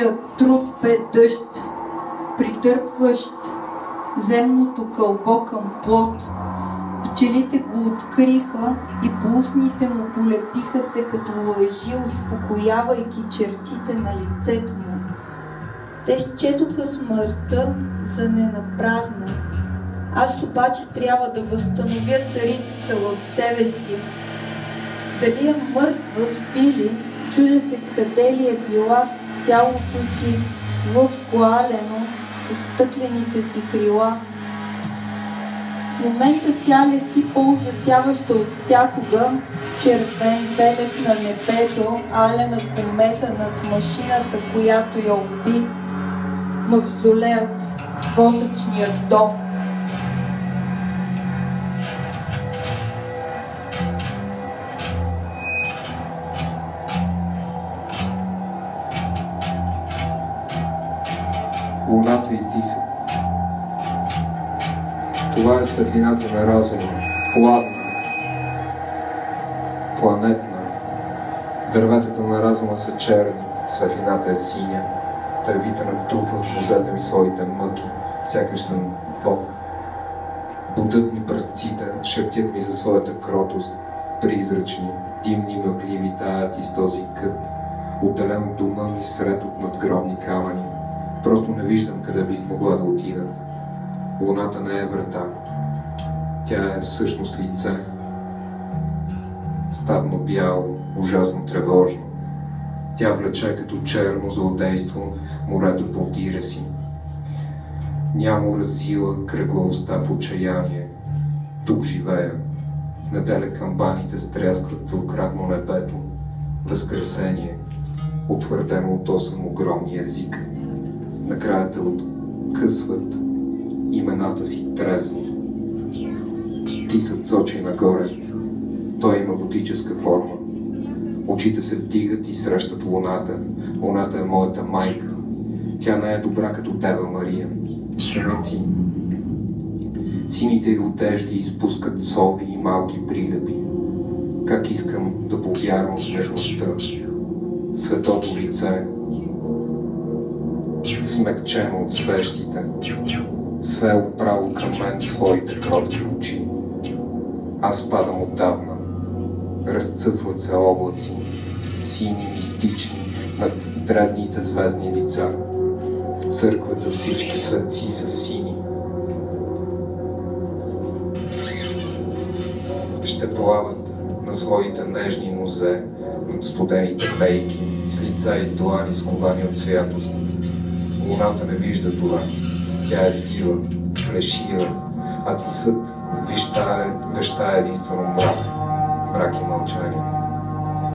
Твоя труд бе дъжд, притърпващ земното кълбо към плод. Пчелите го откриха и по устните му полепиха се като лъжи, успокоявайки чертите на лицето му. Те счетоха смъртта за ненапразна. Аз обаче трябва да възстановя царицата в себе си. Дали е мъртва, спи ли, чудя се къде ли е била с тялото си възглалено, с стъклените си крила. В момента тя лети по-ужасяваща от всякога, червен белег на небето, алена комета над машината, която я уби, мавзолеят, восъчният дом. Луната и Тиса. Това е светлината на разума, хладна, планетна. Дърветата на разума са черни, светлината е синя. Тревите натрупват нозете ми своите мъки, сякаш съм Бог. Будат ми пръстците, шептят ми за своята кротост, призрачни, димни, мъгливи таят из този кът, отделен от дома ми сред от надгробни камъни. Просто не виждам къде бих могла да отида. Луната не е врата. Тя е всъщност лице. Ставно бяло, ужасно тревожно. Тя влече като черно злодейство морето по тира си. Нямо разила кръгла уста в отчаяние. Тук живея. В неделя камбаните стряскват двукратно небето. Възкресение, утвърдено от 8 огромни езика. Накрая те откъсват имената си трезво. Тисът сочи нагоре. Той има готическа форма. Очите се вдигат и срещат луната. Луната е моята майка. Тя не е добра като Дева Мария. Сънът ти. Сините й одежди изпускат сови и малки прилепи. Как искам да повярвам в нежността. Светото лице, смекчено от свещите, свело право към мен своите кротки очи. Аз падам отдавна. Разцъфват се облаци, сини, мистични, над древните звездни лица. В църквата всички светци са сини. Ще плават на своите нежни нозе над студените пейки, с лица и с длани, сковани от святост. Луната не вижда това. Тя е дива, плешива, а тисът вещае единствено мрак и мълчание.